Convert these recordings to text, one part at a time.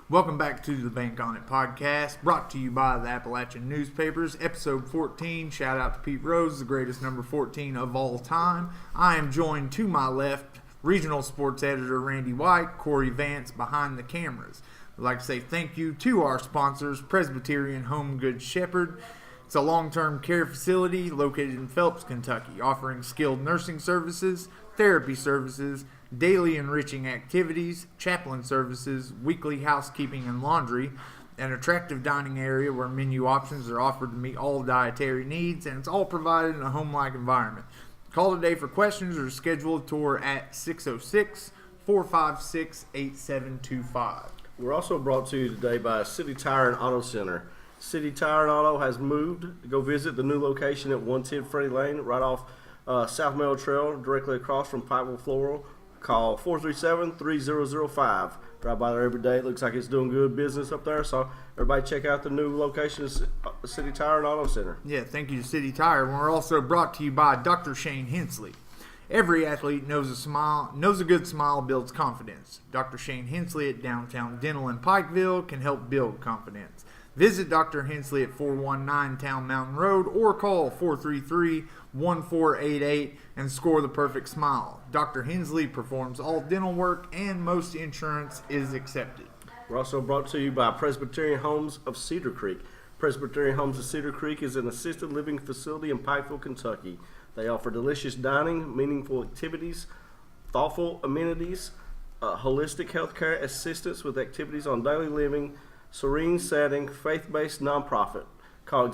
Welcome back to the Bank On It podcast, brought to you by the Appalachian Newspapers, episode 14. Shout out to Pete Rose, the greatest number 14 of all time. I am joined to my left, regional sports editor Randy White, Cory Vance behind the cameras. I'd like to say thank you to our sponsors, Presbyterian Home Good Shepherd. It's a long-term care facility located in Phelps, Kentucky, offering skilled nursing services, therapy services, daily enriching activities, chaplain services, weekly housekeeping and laundry, an attractive dining area where menu options are offered to meet all dietary needs, and it's all provided in a home-like environment. Call today for questions or schedule a tour at 606-456-8725. We're also brought to you today by City Tire and Auto Center. City Tire and Auto has moved to go visit the new location at 110 Freddie Lane, right off South Mill Trail, directly across from Pikeville Floral. Call 437-3005. Drive by there every day. It looks like it's doing good business up there. So everybody check out the new location of City Tire and Auto Center. Yeah, thank you to City Tire. And we're also brought to you by Dr. Shane Hensley. Every athlete knows a good smile builds confidence. Dr. Shane Hensley at Downtown Dental in Pikeville can help build confidence. Visit Dr. Hensley at 419 Town Mountain Road or call 433-1488 and score the perfect smile. Dr. Hensley performs all dental work and most insurance is accepted. We're also brought to you by Presbyterian Homes of Cedar Creek. Presbyterian Homes of Cedar Creek is an assisted living facility in Pikeville, Kentucky. They offer delicious dining, meaningful activities, thoughtful amenities, holistic healthcare assistance with activities on daily living, serene setting, faith-based nonprofit. Call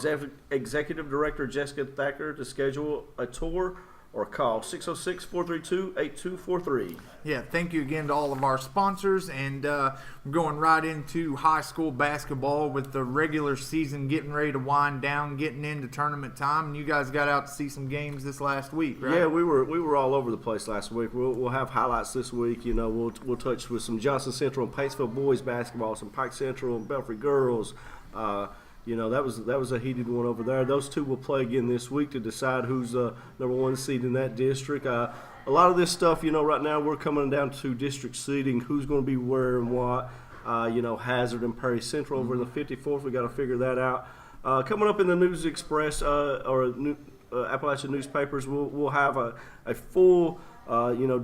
Executive Director Jessica Thacker to schedule a tour or call 606-432-8243. Yeah, thank you again to all of our sponsors, and we're going right into high school basketball with the regular season getting ready to wind down, getting into tournament time, and you guys got out to see some games this last week, right? Yeah, we were all over the place last week. We'll have highlights this week. You know, we'll touch with some Johnson Central and Paintsville boys basketball, some Pike Central and Belfry girls. You know, that was a heated one over there. Those two will play again this week to decide who's the number one seed in that district. A lot of this stuff, you know, right now we're coming down to district seeding, who's going to be where and what. You know, Hazard and Perry Central over in the 54th. We got to figure that out. Coming up in the News Express Appalachian Newspapers, we'll have a full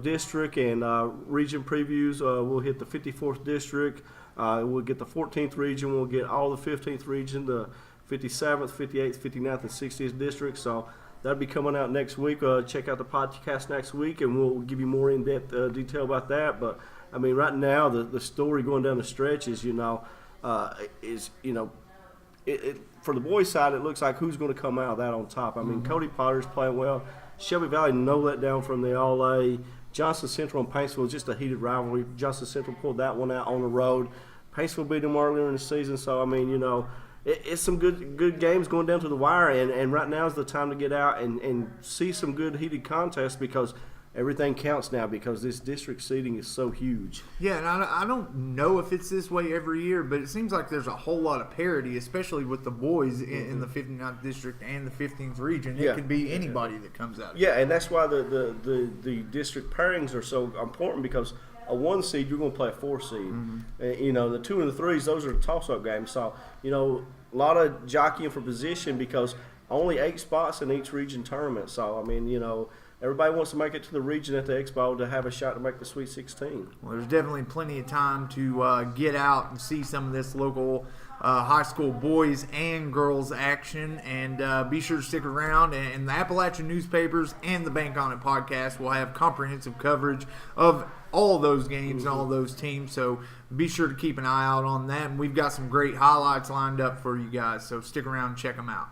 district and region previews. We'll hit the 54th district. We'll get the 14th region. We'll get all the 15th region, the 57th, 58th, 59th, and 60th districts. So that'll be coming out next week. Check out the podcast next week, and we'll give you more in-depth detail about that. But, I mean, right now the story going down the stretch is, for the boys' side, it looks like who's going to come out of that on top. I mean, Cody Potter's playing well. Shelby Valley, no letdown from the All-A. Johnson Central and Paintsville, just a heated rivalry. Johnson Central pulled that one out on the road. Paintsville beat them earlier in the season. So, I mean, you know, it's some good games going down to the wire. And right now is the time to get out and see some good heated contests because everything counts now because this district seeding is so huge. Yeah, and I don't know if it's this way every year, but it seems like there's a whole lot of parity, especially with the boys in the 59th district and the 15th region. It could be anybody that comes out. Yeah, and that's why the district pairings are so important because a 1 seed, you're going to play a 4 seed. You know, the 2 and the 3s, those are toss-up games. So, you know, a lot of jockeying for position because only 8 spots in each region tournament. So, I mean, you know, everybody wants to make it to the region at the Expo to have a shot to make the Sweet 16. Well, there's definitely plenty of time to get out and see some of this local high school boys and girls action. And be sure to stick around. And the Appalachian Newspapers and the Bank On It podcast will have comprehensive coverage of all those games and all those teams. So be sure to keep an eye out on that. And we've got some great highlights lined up for you guys. So stick around and check them out.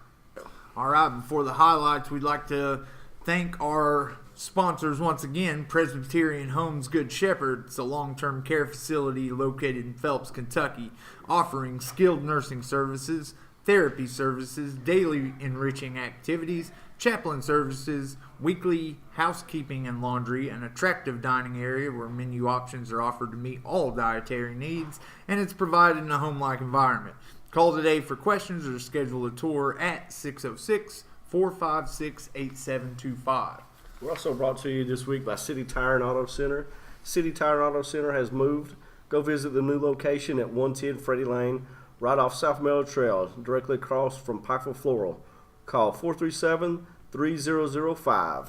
All right, before the highlights, we'd like to thank our sponsors once again, Presbyterian Homes Good Shepherd. It's a long-term care facility located in Phelps, Kentucky, offering skilled nursing services, therapy services, daily enriching activities, chaplain services, weekly housekeeping and laundry, an attractive dining area where menu options are offered to meet all dietary needs, and it's provided in a home-like environment. Call today for questions or schedule a tour at 606-456-8725. We're also brought to you this week by City Tire and Auto Center. City Tire and Auto Center has moved Go visit the new location at 110 Freddie Lane, right off South Meadow Trail, directly across from Pikeville Floral. Call 437-3005.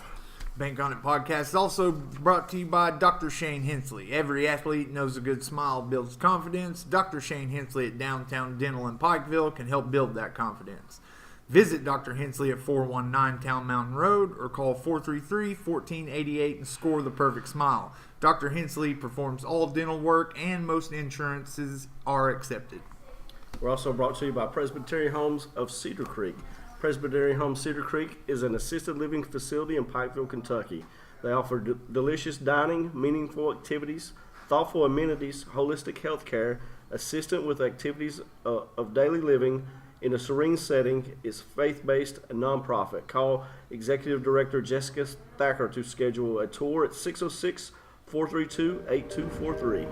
Bank on It podcast is also brought to you by Dr. Shane Hensley. Every athlete knows a good smile builds confidence. Dr. Shane Hensley at Downtown Dental in Pikeville can help build that confidence. Visit Dr. Hensley at 419 Town Mountain Road or call 433-1488 and score the perfect smile. Dr. Hensley performs all dental work and most insurances are accepted. We're also brought to you by Presbyterian Homes of Cedar Creek. Presbyterian Homes Cedar Creek is an assisted living facility in Pikeville, Kentucky. They offer delicious dining, meaningful activities, thoughtful amenities, holistic health care, assistance with activities of daily living in a serene setting. It's faith-based and nonprofit. Call Executive Director Jessica Thacker to schedule a tour at 606-432-8243.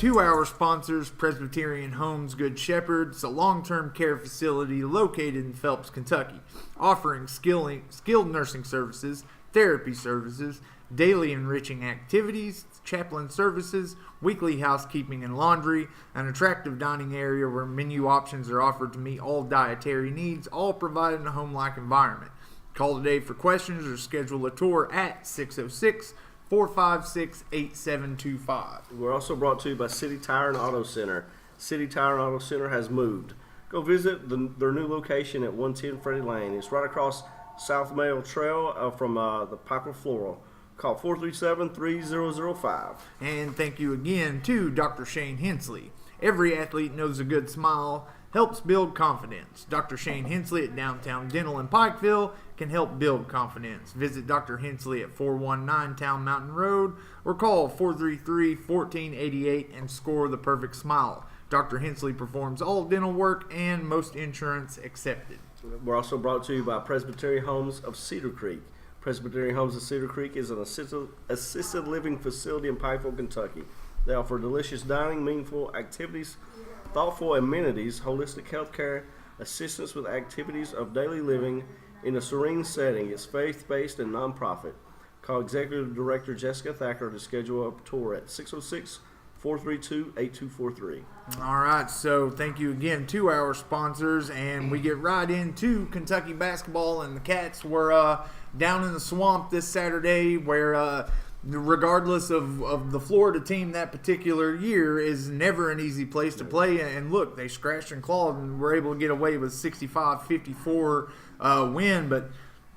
to our sponsors, Presbyterian Homes Good Shepherd. It's a long-term care facility located in Phelps, Kentucky, offering skilled nursing services, therapy services, daily enriching activities, chaplain services, weekly housekeeping and laundry, an attractive dining area where menu options are offered to meet all dietary needs, all provided in a home-like environment. Call today for questions or schedule a tour at 606-456-8725. We're also brought to you by City Tire and Auto Center. City Tire and Auto Center has moved. Go visit their new location at 110 Freddie Lane. It's right across South Mayo Trail from the Piper Floral. Call 437-3005. And thank you again to Dr. Shane Hensley. Every athlete knows a good smile helps build confidence. Dr. Shane Hensley at Downtown Dental in Pikeville can help build confidence. Visit Dr. Hensley at 419 Town Mountain Road or call 433-1488 and score the perfect smile. Dr. Hensley performs all dental work and most insurance accepted. We're also brought to you by Presbyterian Homes of Cedar Creek. Presbyterian Homes of Cedar Creek is an assisted living facility in Pikeville, Kentucky. They offer delicious dining, meaningful activities, thoughtful amenities, holistic health care, assistance with activities of daily living in a serene setting. It's faith-based and nonprofit. Call Executive Director Jessica Thacker to schedule a tour at 606-432-8243. All right, so thank you again to our sponsors, and we get right into Kentucky basketball, and the Cats were down in the swamp this Saturday where regardless of the Florida team that particular year is never an easy place to play. And look, they scratched and clawed and were able to get away with 65-54 win. But,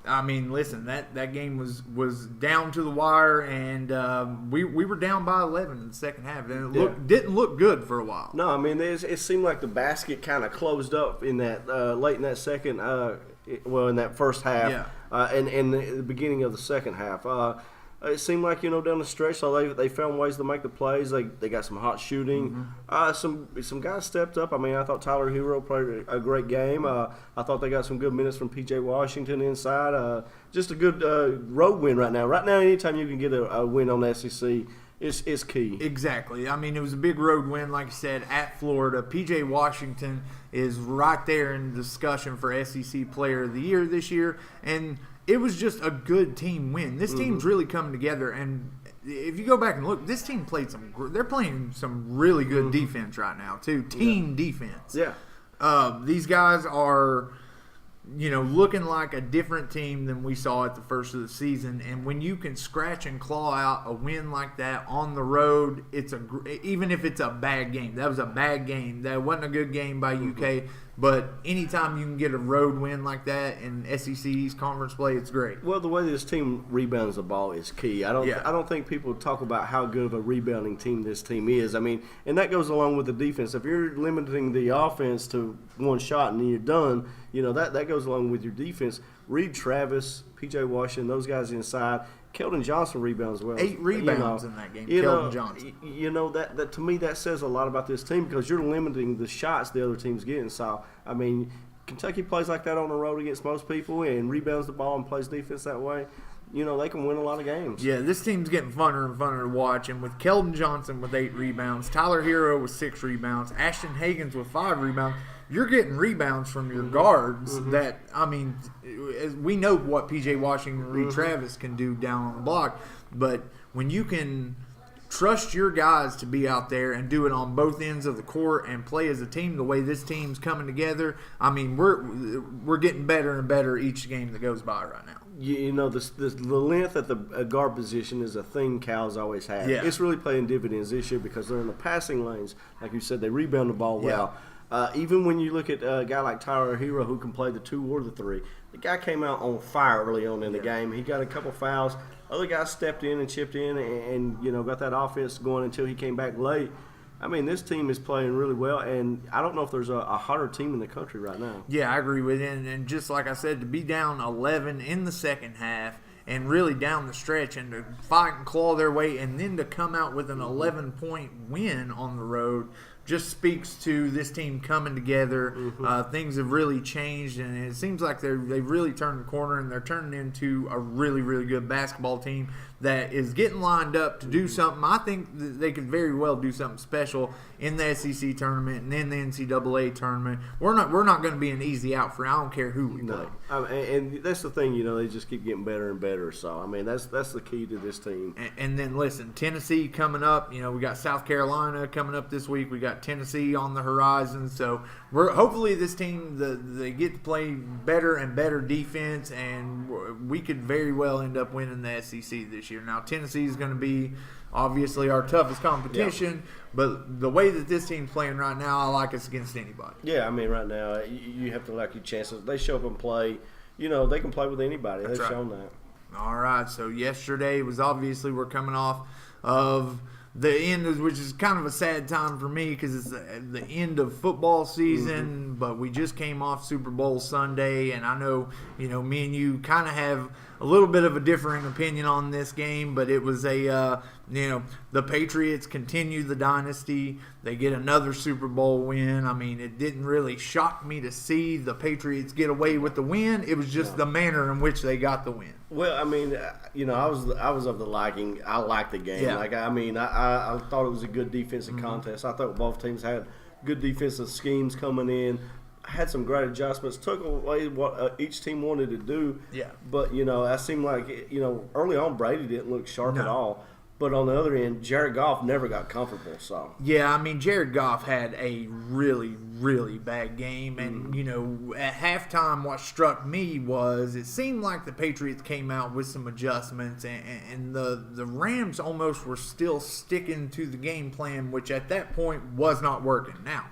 I mean, listen, that game was down to the wire, and we were down by 11 in the second half. And it didn't look good for a while. No, I mean, it seemed like the basket kind of closed up in that late in that second in that first half and the beginning of the second half. It seemed like, down the stretch, so they found ways to make the plays. They got some hot shooting. Some guys stepped up. I mean, I thought Tyler Hero played a great game. I thought they got some good minutes from P.J. Washington inside. Just a good road win right now. Right now, anytime you can get a win on the SEC, it's key. Exactly. I mean, it was a big road win, like you said, at Florida. P.J. Washington is right there in the discussion for SEC Player of the Year this year, and it was just a good team win. This team's really coming together, and if you go back and look, this team they're playing some really good defense right now, too. Team defense. Yeah. These guys are, looking like a different team than we saw at the first of the season. And when you can scratch and claw out a win like that on the road, even if it's a bad game. That was a bad game. That wasn't a good game by UK. But anytime you can get a road win like that in SEC East Conference play, it's great. Well, the way this team rebounds the ball is key. I don't think people talk about how good of a rebounding team this team is. I mean, and that goes along with the defense. If you're limiting the offense to one shot and then you're done, that goes along with your defense. Reed Travis, P.J. Washington, those guys inside. Keldon Johnson rebounds well. 8 rebounds in that game, Keldon Johnson. That to me, that says a lot about this team because you're limiting the shots the other team's getting. So, I mean, Kentucky plays like that on the road against most people and rebounds the ball and plays defense that way. They can win a lot of games. Yeah, this team's getting funner and funner to watch. And with Keldon Johnson with 8 rebounds, Tyler Hero with 6 rebounds, Ashton Hagans with 5 rebounds, you're getting rebounds from your guards that, I mean, we know what P.J. Washington and Reed Travis can do down on the block. But when you can trust your guys to be out there and do it on both ends of the court and play as a team the way this team's coming together, I mean, we're getting better and better each game that goes by right now. The length at the guard position is a thing Cal's always had. Yeah. It's really paying dividends this year because they're in the passing lanes. Like you said, they rebound the ball well. Even when you look at a guy like Tyler Hero who can play the 2 or the 3, the guy came out on fire early on in the game. He got a couple fouls. Other guys stepped in and chipped in and got that offense going until he came back late. I mean, this team is playing really well, and I don't know if there's a hotter team in the country right now. Yeah, I agree with you. And just like I said, to be down 11 in the second half and really down the stretch and to fight and claw their way and then to come out with an 11-point win on the road, just speaks to this team coming together. Things have really changed, and it seems like they've really turned the corner, and they're turning into a really, really good basketball team that is getting lined up to do something. I think that they could very well do something special in the SEC tournament and in the NCAA tournament. We're not going to be an easy out for. I don't care who we play. And that's the thing, they just keep getting better and better. So I mean, that's the key to this team. And then listen, Tennessee coming up. We got South Carolina coming up this week. We got Tennessee on the horizon. So hopefully this team they get to play better and better defense, and we could very well end up winning the SEC this year. Now Tennessee is going to be obviously our toughest competition, but the way that this team's playing right now, I like us against anybody. Yeah, I mean right now you have to like your chances. They show up and play. They can play with anybody. That's They've right. shown that. All right, so yesterday was obviously we're coming off of the end, which is kind of a sad time for me because it's the end of football season, but we just came off Super Bowl Sunday, and I know, me and you kind of have a little bit of a differing opinion on this game, but it was the Patriots continue the dynasty. They get another Super Bowl win. I mean, it didn't really shock me to see the Patriots get away with the win. It was just the manner in which they got the win. Well, I mean, I was of the liking. I liked the game. Yeah. I thought it was a good defensive contest. I thought both teams had good defensive schemes coming in. Had some great adjustments, took away what each team wanted to do. Yeah. But, I seemed like, early on Brady didn't look sharp at all. But on the other end, Jared Goff never got comfortable. So yeah, I mean, Jared Goff had a really, really bad game. And, at halftime, what struck me was it seemed like the Patriots came out with some adjustments. And the Rams almost were still sticking to the game plan, which at that point was not working. Now,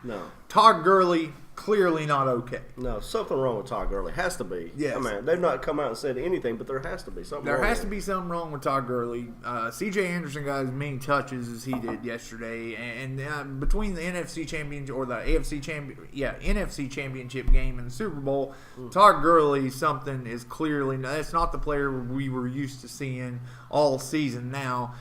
Todd Gurley, clearly not okay. No, something wrong with Todd Gurley. Has to be. Yes. I mean, they've not come out and said anything, but there has to be something wrong. There has to be something wrong with Todd Gurley. C.J. Anderson got as many touches as he did yesterday, and between the NFC Championship or the NFC Championship game and the Super Bowl, Todd Gurley something is clearly that's not the player we were used to seeing all season. Now,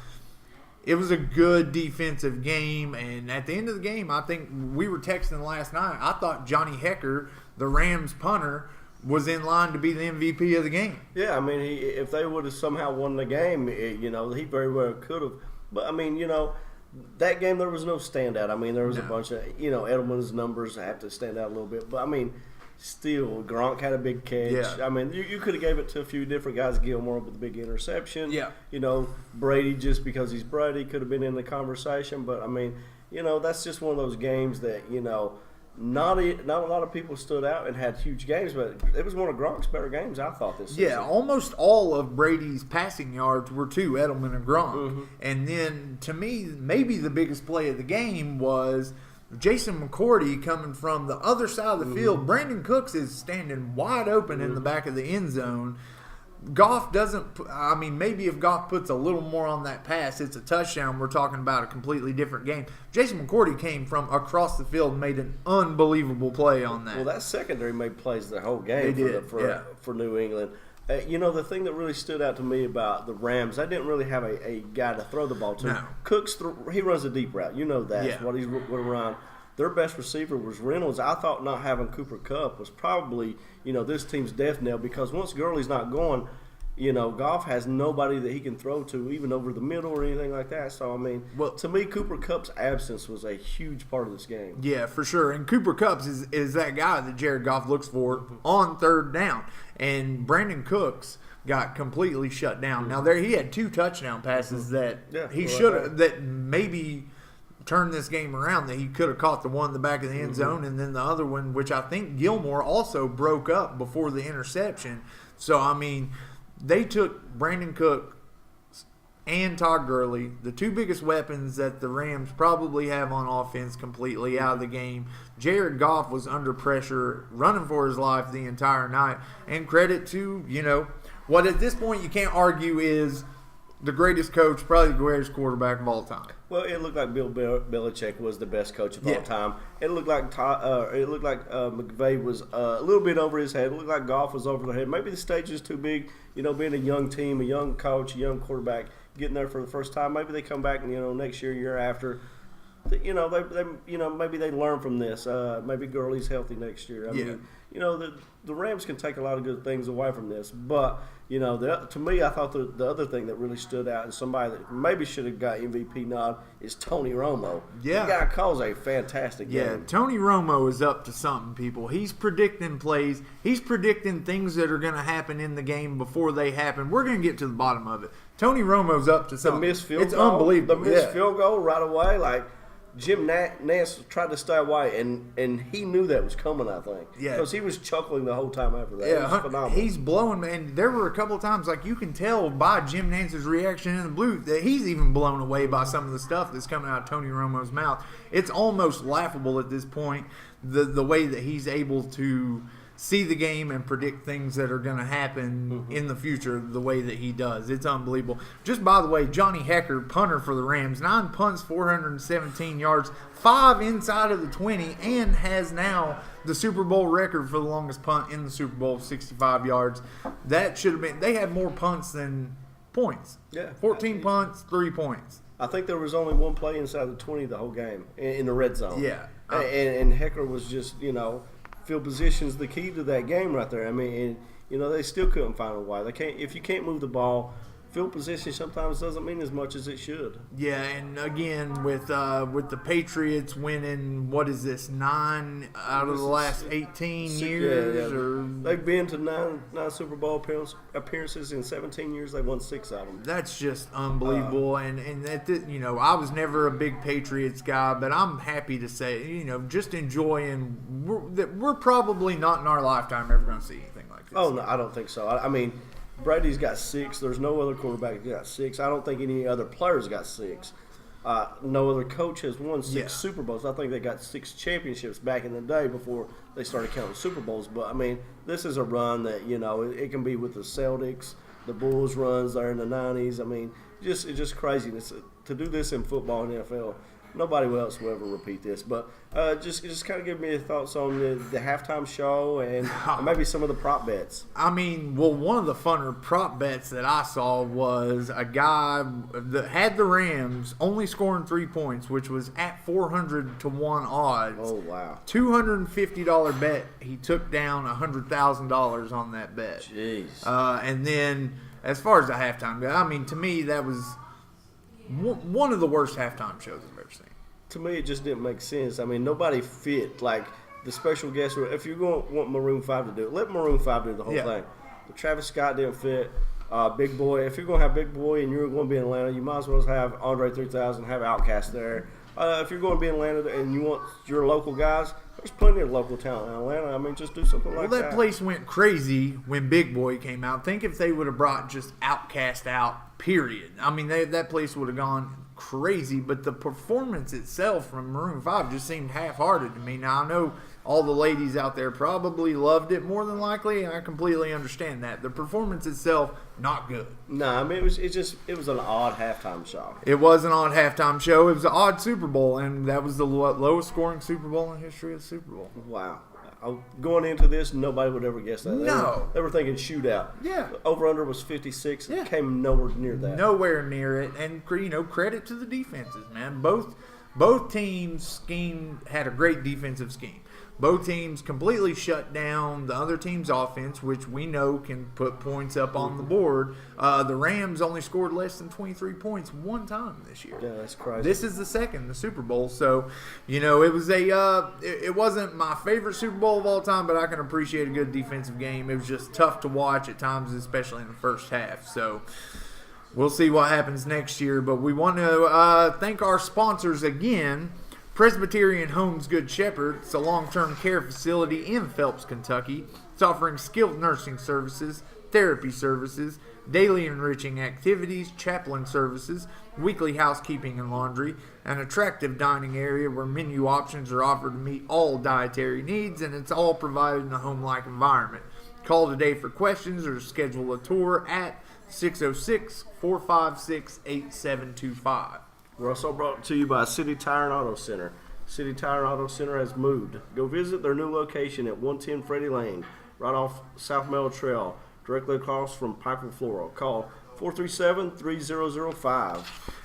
it was a good defensive game, and at the end of the game, I think we were texting last night. I thought Johnny Hecker, the Rams punter, was in line to be the MVP of the game. Yeah, I mean, if they would have somehow won the game, he very well could have. But, I mean, that game there was no standout. I mean, there was a bunch of, Edelman's numbers have to stand out a little bit. But, I mean, still, Gronk had a big catch. Yeah. I mean, you could have gave it to a few different guys. Gilmore with the big interception. Yeah. Brady, just because he's Brady, could have been in the conversation. But, I mean, that's just one of those games that, not a lot of people stood out and had huge games, but it was one of Gronk's better games, I thought, this season. Yeah, almost all of Brady's passing yards were to Edelman and Gronk. And then, to me, maybe the biggest play of the game was Jason McCourty coming from the other side of the field. Brandon Cooks is standing wide open in the back of the end zone. Goff doesn't – I mean, maybe if Goff puts a little more on that pass, it's a touchdown. We're talking about a completely different game. Jason McCourty came from across the field and made an unbelievable play on that. Well, that secondary made plays the whole game for New England. The thing that really stood out to me about the Rams, they didn't really have a guy to throw the ball to. No. Cooks, he runs a deep route. That's what he's going to run. Their best receiver was Reynolds. I thought not having Cooper Kupp was probably, this team's death knell because once Gurley's not going, Goff has nobody that he can throw to, even over the middle or anything like that. So, I mean, to me, Cooper Kupp's absence was a huge part of this game. Yeah, for sure. And Cooper Kupp is that guy that Jared Goff looks for on third down. And Brandon Cooks got completely shut down. Now, he had 2 touchdown passes that he should have, that maybe turned this game around, that he could have caught the one in the back of the end zone, and then the other one, which I think Gilmore also broke up before the interception. So, I mean, they took Brandon Cook and Todd Gurley, the 2 biggest weapons that the Rams probably have on offense, completely out of the game. Jared Goff was under pressure, running for his life the entire night. And credit to, what at this point you can't argue is the greatest coach, probably the greatest quarterback of all time. Well, it looked like Bill Belichick was the best coach of all time. It looked like McVay was a little bit over his head. It looked like Goff was over the head. Maybe the stage is too big. Being a young team, a young coach, a young quarterback, getting there for the first time. Maybe they come back and next year after. you know, maybe they learn from this. Maybe Gurley's healthy next year. I mean, you know, the Rams can take a lot of good things away from this, but you know, to me, I thought the other thing that really stood out and somebody that maybe should have got MVP nod is Tony Romo. Yeah, the guy calls a fantastic game. Yeah, Tony Romo is up to something, people. He's predicting plays. He's predicting things that are going to happen in the game before they happen. We're going to get to the bottom of it. Tony Romo's up to something. The missed field it's goal, unbelievable. The missed field goal right away, like. Jim Nance tried to stay away, and he knew that was coming, I think. Yeah. Because he was chuckling the whole time after that. Yeah, it was phenomenal. He's blowing, and there were a couple of times, like you can tell by Jim Nance's reaction in the booth that he's even blown away by some of the stuff that's coming out of Tony Romo's mouth. It's almost laughable at this point, the way that he's able to see the game and predict things that are going to happen in the future the way that he does. It's unbelievable. Just by the way, Johnny Hecker, punter for the Rams, 9 punts, 417 yards, 5 inside of the 20, and has now the Super Bowl record for the longest punt in the Super Bowl, 65 yards. That should have been – they had more punts than points. Yeah. 14 punts, 3 points. I think there was only one play inside the 20 the whole game in the red zone. Yeah. And Hecker was just, you know – field position's the key to that game right there. I mean, and, you know, they still couldn't find a way. They can't. If you can't move the ball, field position sometimes doesn't mean as much as it should. Yeah, and again with the Patriots winning, what is this, 9 out of the last 18 years? Yeah. Or they've been to nine Super Bowl appearances in 17 years. They won 6 of them. That's just unbelievable. And that, you know, I was never a big Patriots guy, but I'm happy to say, you know, just enjoying that we're probably not in our lifetime ever going to see anything like this. Oh no, I don't think so. I mean. Brady's got 6. There's no other quarterback that got 6. I don't think any other players got 6. No other coach has won 6 Super Bowls. I think they got 6 championships back in the day before they started counting Super Bowls. But, I mean, this is a run that, you know, it can be with the Celtics, the Bulls runs there in the 90s. I mean, it's just craziness. To do this in football and NFL, nobody else will ever repeat this. But just kind of give me your thoughts on the halftime show and maybe some of the prop bets. I mean, well, one of the funner prop bets that I saw was a guy that had the Rams only scoring 3 points, which was at 400 to 1 odds. Oh, wow. $250 bet. He took down $100,000 on that bet. Jeez. And then as far as the halftime go, I mean, to me, that was one of the worst halftime shows I've ever seen. To me, it just didn't make sense. I mean, nobody fit. Like, the special guests, if you're going to want Maroon 5 to do it, let Maroon 5 do the whole thing. But Travis Scott didn't fit. Big Boy, if you're going to have Big Boy and you're going to be in Atlanta, you might as well have Andre 3000, have Outkast there. If you're going to be in Atlanta and you want your local guys, there's plenty of local talent in Atlanta. I mean, just do something like that. Well, that place went crazy when Big Boy came out. Think if they would have brought just Outkast out, period. I mean, that place would have gone crazy, but the performance itself from Maroon 5 just seemed half-hearted to me. Now, I know all the ladies out there probably loved it more than likely, and I completely understand that. The performance itself, not good. No, I mean, it was an odd halftime show. It was an odd halftime show. It was an odd Super Bowl, and that was the lowest scoring Super Bowl in the history of the Super Bowl. Wow. Going into this, nobody would ever guess that. No. They were thinking shootout. Yeah. Over-under was 56. It came nowhere near that. Nowhere near it. And, you know, credit to the defenses, man. Both teams had a great defensive scheme. Both teams completely shut down the other team's offense, which we know can put points up on the board. The Rams only scored less than 23 points one time this year. Yeah, that's crazy. This is the second, the Super Bowl. So, you know, it was it wasn't my favorite Super Bowl of all time, but I can appreciate a good defensive game. It was just tough to watch at times, especially in the first half. So, we'll see what happens next year. But we want to thank our sponsors again. Presbyterian Homes Good Shepherd. It's a long-term care facility in Phelps, Kentucky. It's offering skilled nursing services, therapy services, daily enriching activities, chaplain services, weekly housekeeping and laundry, an attractive dining area where menu options are offered to meet all dietary needs, and it's all provided in a home-like environment. Call today for questions or schedule a tour at 606-456-8725. We're also brought to you by City Tire and Auto Center. City Tire and Auto Center has moved. Go visit their new location at 110 Freddie Lane, right off South Mel Trail, directly across from Piper Floral. Call 437-3005.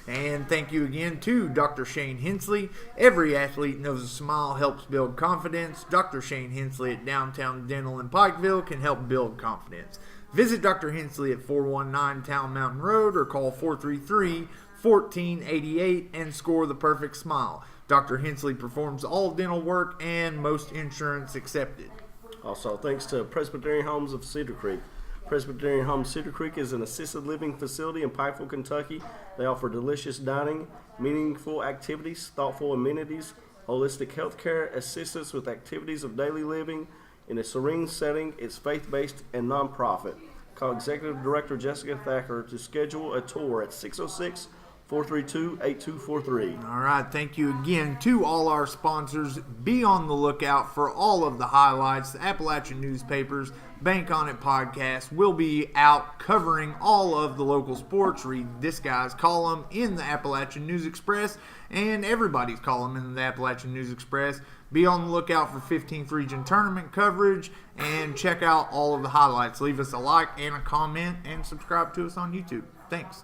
And thank you again to Dr. Shane Hensley. Every athlete knows a smile helps build confidence. Dr. Shane Hensley at Downtown Dental in Pikeville can help build confidence. Visit Dr. Hensley at 419 Town Mountain Road or call 433-1488 and score the perfect smile. Dr. Hensley performs all dental work and most insurance accepted. Also, thanks to Presbyterian Homes of Cedar Creek. Presbyterian Homes Cedar Creek is an assisted living facility in Pikeville, Kentucky. They offer delicious dining, meaningful activities, thoughtful amenities, holistic health care, assistance with activities of daily living in a serene setting. It's faith-based and nonprofit. Call Executive Director Jessica Thacker to schedule a tour at 606-432-8243. All right, thank you again to all our sponsors. Be on the lookout for all of the highlights. The Appalachian Newspapers Bank on It podcast will be out covering all of the local sports. Read this guy's column in the Appalachian News Express and everybody's column in the Appalachian News Express. Be on the lookout for 15th Region Tournament coverage and check out all of the highlights. Leave us a like and a comment and subscribe to us on YouTube. Thanks.